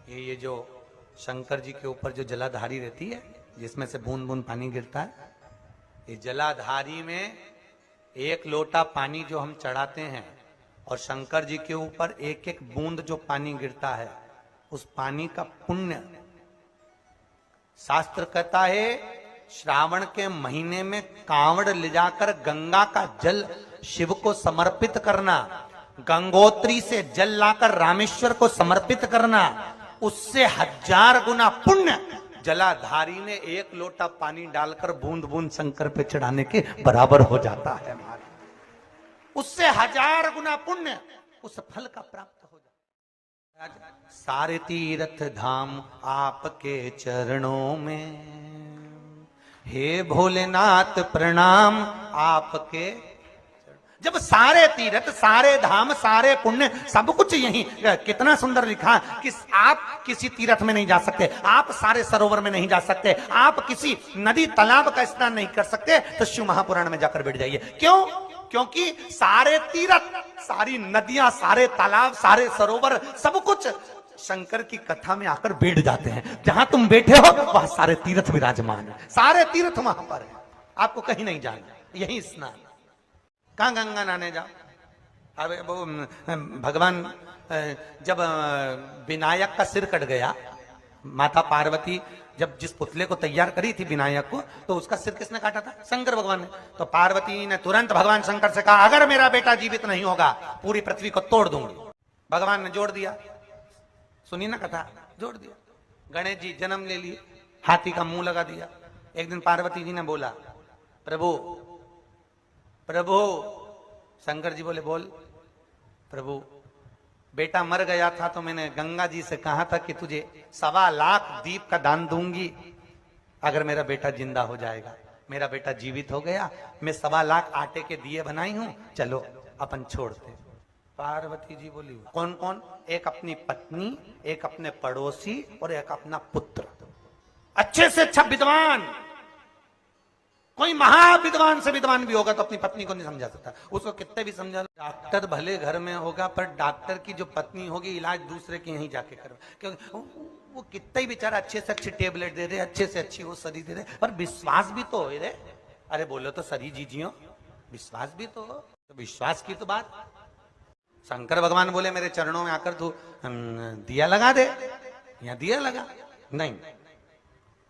ये जो शंकर जी के ऊपर जो जलाधारी रहती है, जिसमें से बूंद बूंद पानी गिरता है, ये जलाधारी में एक लोटा पानी जो हम चढ़ाते हैं और शंकर जी के ऊपर एक एक बूंद जो पानी गिरता है, उस पानी का पुण्य शास्त्र कहता है श्रावण के महीने में कांवड़ ले जाकर गंगा का जल शिव को समर्पित करना, गंगोत्री से जल लाकर रामेश्वर को समर्पित करना, उससे 1000 गुना पुण्य जलाधारी ने एक लोटा पानी डालकर बूंद बूंद शंकर पे चढ़ाने के बराबर हो जाता है। उससे 1000 गुना पुण्य उस फल का प्राप्त हो जाता है। सारे तीर्थ धाम आपके चरणों में, हे भोलेनाथ प्रणाम आपके। जब सारे तीर्थ, सारे धाम, सारे पुण्य, सब कुछ यही, कितना सुंदर लिखा कि आप किसी तीर्थ में नहीं जा सकते, आप सारे सरोवर में नहीं जा सकते, आप किसी नदी तालाब का स्नान नहीं कर सकते, तो शिव महापुराण में जाकर बैठ जाइए। क्यों? क्योंकि सारे तीर्थ, सारी नदियां, सारे तालाब, सारे सरोवर, सब कुछ शंकर की कथा में आकर बैठ जाते हैं। जहां तुम बैठे हो वहां सारे तीर्थ विराजमान है, सारे तीर्थ वहां पर है, आपको कहीं नहीं जाना, यही स्नान। कहां गंगा नहाने जाओ? अब वो भगवान जब विनायक का सिर कट गया, माता पार्वती जब जिस पुतले को तैयार करी थी विनायक को, तो उसका सिर किसने काटा था? शंकर भगवान ने। तो पार्वती ने तुरंत भगवान शंकर से कहा, अगर मेरा बेटा जीवित नहीं होगा पूरी पृथ्वी को तोड़ दूंगी। भगवान ने जोड़ दिया, सुनी ना कथा, जोड़ दिया। गणेश जी जन्म ले लिए, हाथी का मुंह लगा दिया। एक दिन पार्वती जी ने बोला, प्रभु प्रभु, शंकर जी बोले बोल। प्रभु, बेटा मर गया था तो मैंने गंगा जी से कहा था कि तुझे 1.25 लाख दीप का दान दूंगी अगर मेरा बेटा जिंदा हो जाएगा। मेरा बेटा जीवित हो गया, मैं 1.25 लाख आटे के दिए बनाई हूं, चलो अपन छोड़ते। पार्वती जी बोली, कौन कौन? एक अपनी पत्नी, एक अपने पड़ोसी और एक अपना पुत्र। अच्छे से अच्छा विद्वान, कोई महाविद्वान से विद्वान भी होगा तो अपनी पत्नी को नहीं समझा सकता, उसको कितने भी समझा लो। डॉक्टर भले घर में होगा पर डॉक्टर की जो पत्नी होगी इलाज दूसरे के यहीं जाके करो, क्योंकि वो कितना ही बेचारा अच्छे से अच्छी टेबलेट दे दे, अच्छे से अच्छी वो सरी दे दे, पर विश्वास भी तो हो रे। अरे बोलो तो सरी जीजियो, विश्वास भी तो हो, तो विश्वास की तो बात। शंकर भगवान बोले मेरे चरणों में आकर तू दिया लगा दे, या दिया लगा नहीं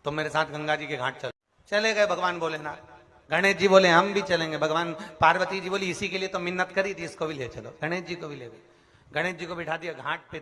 तो मेरे साथ गंगा जी के घाट चल। चले गए भगवान भोलेनाथ। गणेश जी बोले हम भी चलेंगे। भगवान पार्वती जी बोली इसी के लिए तो मिन्नत करी थी, इसको भी ले चलो। गणेश जी को भी ले गए, गणेश जी को बिठा दिया घाट पे।